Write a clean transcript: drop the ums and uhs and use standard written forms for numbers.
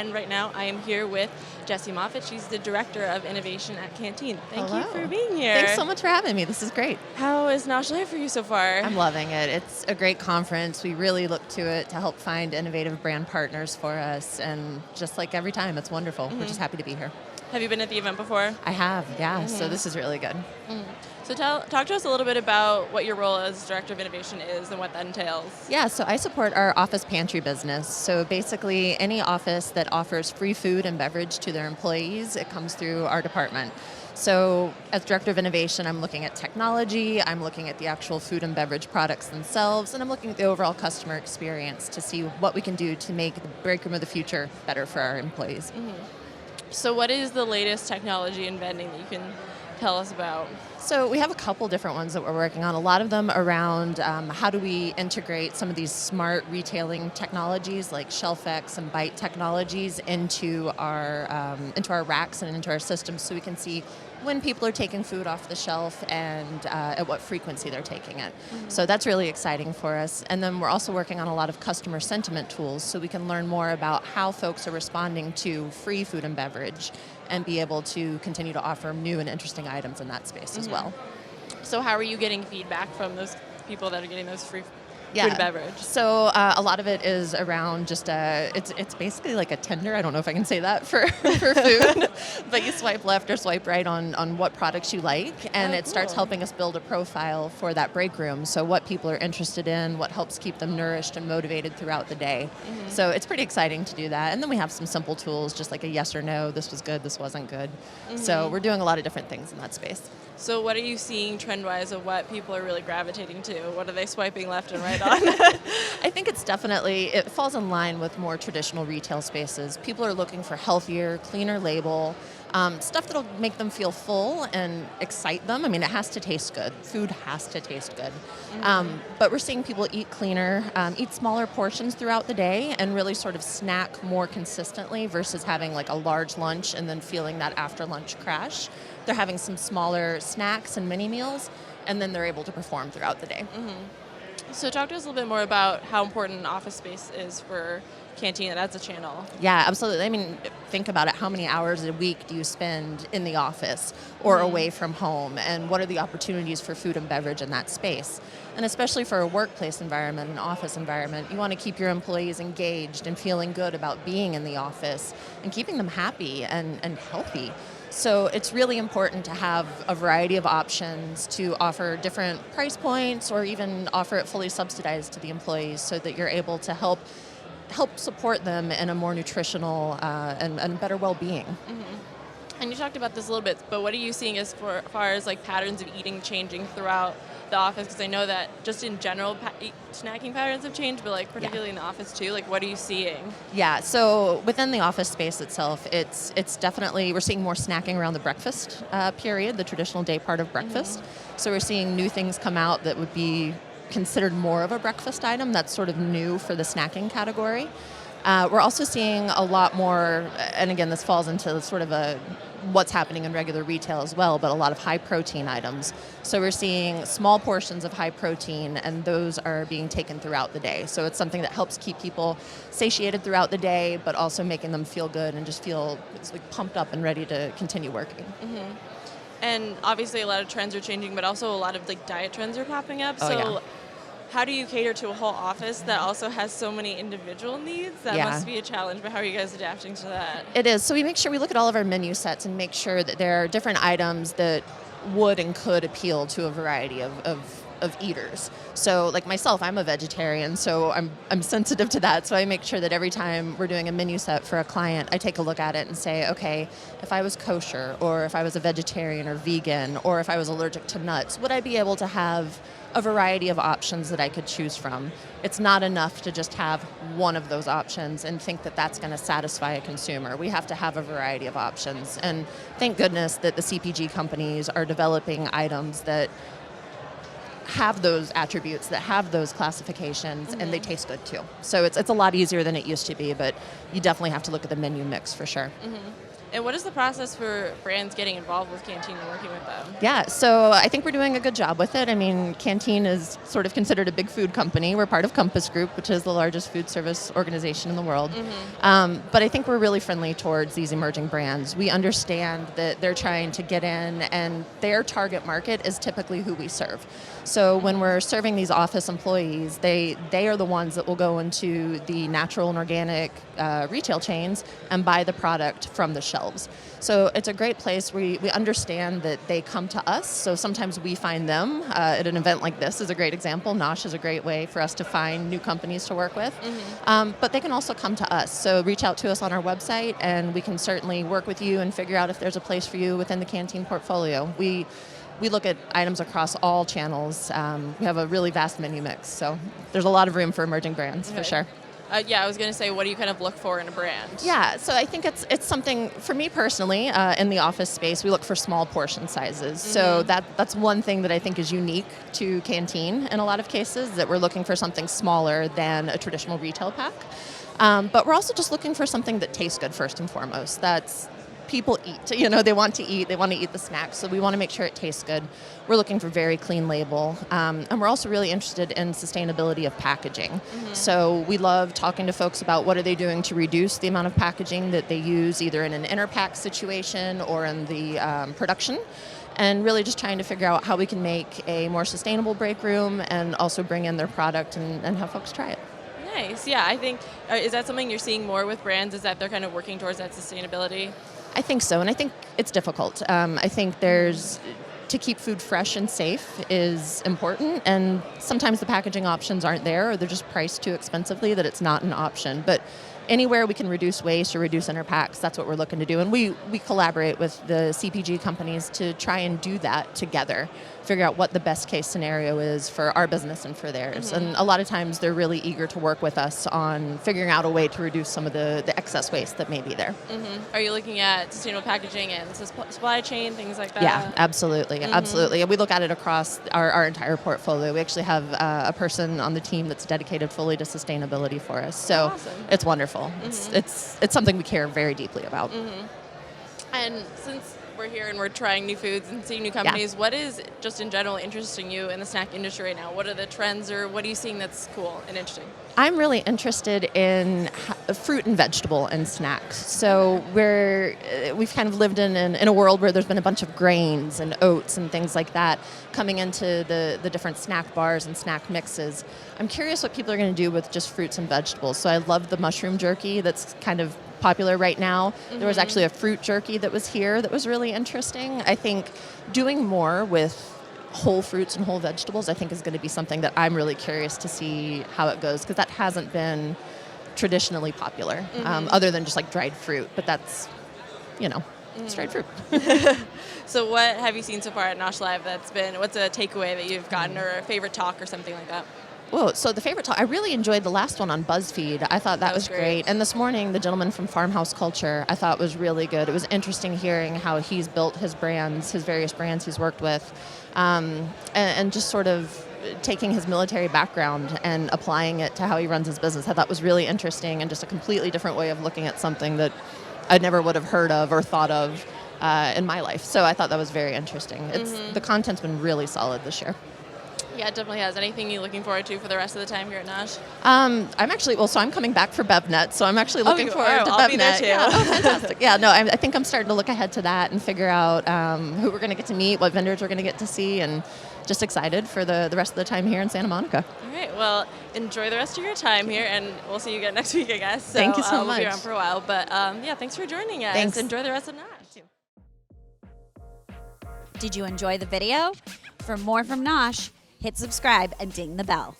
and right now I am here with Jessie Moffett. She's the Director of Innovation at Canteen. Thank you for being here. Thanks so much for having me. This is great. How is NOSH Live for you so far? I'm loving it. It's a great conference. We really look to it to help find innovative brand partners for us, and just like every time, it's wonderful. We're just happy to be here. Have you been at the event before? I have, yeah. So this is really good. So talk to us a little bit about what your role as Director of Innovation is and what that entails. Yeah, so I support our office pantry business. So basically any office that offers free food and beverage to their employees, it comes through our department. So as Director of Innovation, I'm looking at technology, I'm looking at the actual food and beverage products themselves, and I'm looking at the overall customer experience to see what we can do to make the break room of the future better for our employees. So what is the latest technology and vending that you can tell us about? So we have a couple different ones that we're working on. A lot of them around how do we integrate some of these smart retailing technologies like ShelfX and Byte technologies into our racks and into our systems, so we can see when people are taking food off the shelf and at what frequency they're taking it. So that's really exciting for us. And then we're also working on a lot of customer sentiment tools, so we can learn more about how folks are responding to free food and beverage and be able to continue to offer new and interesting items in that space as well. So how are you getting feedback from those people that are getting those free food and beverage? So a lot of it is around just it's basically like a tender. I don't know if I can say that for food, but you swipe left or swipe right on what products you like, and it starts helping us build a profile for that break room. So what people are interested in, what helps keep them nourished and motivated throughout the day. So it's pretty exciting to do that. And then we have some simple tools, just like a yes or no, this was good, this wasn't good. So we're doing a lot of different things in that space. So what are you seeing trend-wise of what people are really gravitating to? What are they swiping left and right on? I think it falls in line with more traditional retail spaces. People are looking for healthier, cleaner label, stuff that'll make them feel full and excite them. I mean, it has to taste good. Food has to taste good. But we're seeing people eat cleaner, eat smaller portions throughout the day, and really sort of snack more consistently versus having like a large lunch and then feeling that after lunch crash. They're having some smaller snacks and mini meals, and then they're able to perform throughout the day. So talk to us a little bit more about how important office space is for Canteen as a channel. Yeah, absolutely. I mean, think about it. How many hours a week do you spend in the office or away from home? And what are the opportunities for food and beverage in that space? And especially for a workplace environment, an office environment, you want to keep your employees engaged and feeling good about being in the office and keeping them happy and healthy. So it's really important to have a variety of options to offer different price points or even offer it fully subsidized to the employees so that you're able to help support them in a more nutritional and better well-being. And you talked about this a little bit, but what are you seeing as far as like patterns of eating changing throughout the office? Because I know that just in general snacking patterns have changed, but like particularly in the office too. Like, what are you seeing? Yeah, so within the office space itself, it's definitely, we're seeing more snacking around the breakfast period, the traditional day part of breakfast. So we're seeing new things come out that would be considered more of a breakfast item that's sort of new for the snacking category. We're also seeing a lot more, and again, this falls into sort of what's happening in regular retail as well, but a lot of high protein items. So we're seeing small portions of high protein, and those are being taken throughout the day. So it's something that helps keep people satiated throughout the day, but also making them feel good and just feel like pumped up and ready to continue working. And obviously a lot of trends are changing, but also a lot of like diet trends are popping up. How do you cater to a whole office that also has so many individual needs? That must be a challenge, but how are you guys adapting to that? It is. So we look at all of our menu sets and make sure that there are different items that would and could appeal to a variety of eaters. So like myself, I'm a vegetarian, so I'm sensitive to that. So I make sure that every time we're doing a menu set for a client, I take a look at it and say, okay, if I was kosher, or if I was a vegetarian or vegan, or if I was allergic to nuts, would I be able to have a variety of options that I could choose from? It's not enough to just have one of those options and think that that's going to satisfy a consumer. We have to have a variety of options. And thank goodness that the CPG companies are developing items that have those attributes, that have those classifications, and they taste good too. So it's a lot easier than it used to be, but you definitely have to look at the menu mix for sure. And what is the process for brands getting involved with Canteen and working with them? Yeah, so I think we're doing a good job with it. I mean, Canteen is sort of considered a big food company. We're part of Compass Group, which is the largest food service organization in the world. But I think we're really friendly towards these emerging brands. We understand that they're trying to get in, and their target market is typically who we serve. So when we're serving these office employees, they are the ones that will go into the natural and organic retail chains and buy the product from the shelves. So it's a great place. We understand that they come to us, so sometimes we find them. At an event like this is a great example. NOSH is a great way for us to find new companies to work with. But they can also come to us. So reach out to us on our website, and we can certainly work with you and figure out if there's a place for you within the Canteen portfolio. We look at items across all channels. We have a really vast menu mix, so there's a lot of room for emerging brands, for sure. I was going to say, what do you kind of look for in a brand? Yeah, so I think it's something, for me personally, in the office space, we look for small portion sizes. So that's one thing that I think is unique to Canteen in a lot of cases, that we're looking for something smaller than a traditional retail pack. But we're also just looking for something that tastes good first and foremost. That's people eat. They want to eat the snacks, so we want to make sure it tastes good. We're looking for very clean label, and we're also really interested in sustainability of packaging. So we love talking to folks about what are they doing to reduce the amount of packaging that they use, either in an inner pack situation or in the production, and really just trying to figure out how we can make a more sustainable break room and also bring in their product and have folks try it. Nice. Yeah, I think, is that something you're seeing more with brands, is that they're kind of working towards that sustainability? I think so, and I think it's difficult. I think to keep food fresh and safe is important, and sometimes the packaging options aren't there, or they're just priced too expensively that it's not an option. But anywhere we can reduce waste or reduce inner packs, that's what we're looking to do. And we collaborate with the CPG companies to try and do that together, figure out what the best case scenario is for our business and for theirs. And a lot of times they're really eager to work with us on figuring out a way to reduce some of the excess waste that may be there. Are you looking at sustainable packaging and supply chain, things like that? Yeah, absolutely. Absolutely. And we look at it across our entire portfolio. We actually have a person on the team that's dedicated fully to sustainability for us. So it's wonderful. It's something we care very deeply about. And since we're here and we're trying new foods and seeing new companies, what is just in general interesting you in the snack industry right now? What are the trends, or what are you seeing that's cool and interesting? I'm really interested in fruit and vegetable and snacks. So we've kind of lived in a world where there's been a bunch of grains and oats and things like that coming into the different snack bars and snack mixes. I'm curious what people are going to do with just fruits and vegetables. So I love the mushroom jerky that's kind of popular right now. There was actually a fruit jerky that was here that was really interesting. I think doing more with whole fruits and whole vegetables, I think, is going to be something that I'm really curious to see how it goes, because that hasn't been traditionally popular, other than just like dried fruit. But that's, it's dried fruit. So what have you seen so far at NOSH Live what's a takeaway that you've gotten, or a favorite talk or something like that? Whoa, so the favorite talk, I really enjoyed the last one on BuzzFeed. I thought that was great. And this morning, the gentleman from Farmhouse Culture, I thought was really good. It was interesting hearing how he's built his brands, his various brands he's worked with, and just sort of taking his military background and applying it to how he runs his business. I thought was really interesting, and just a completely different way of looking at something that I never would have heard of or thought of in my life. So I thought that was very interesting. The content's been really solid this year. Yeah, it definitely has. Anything you're looking forward to for the rest of the time here at NOSH? I'm coming back for BevNet, so I'm actually looking forward to BevNet. I'll be there too. Yeah, fantastic. Yeah, no, I think I'm starting to look ahead to that and figure out who we're going to get to meet, what vendors we're going to get to see, and just excited for the rest of the time here in Santa Monica. All right, well, enjoy the rest of your time here, and we'll see you again next week, I guess. So, Thank you so much. We'll be around for a while, but thanks for joining us. Thanks. Enjoy the rest of NOSH. Did you enjoy the video? For more from NOSH, hit subscribe and ding the bell.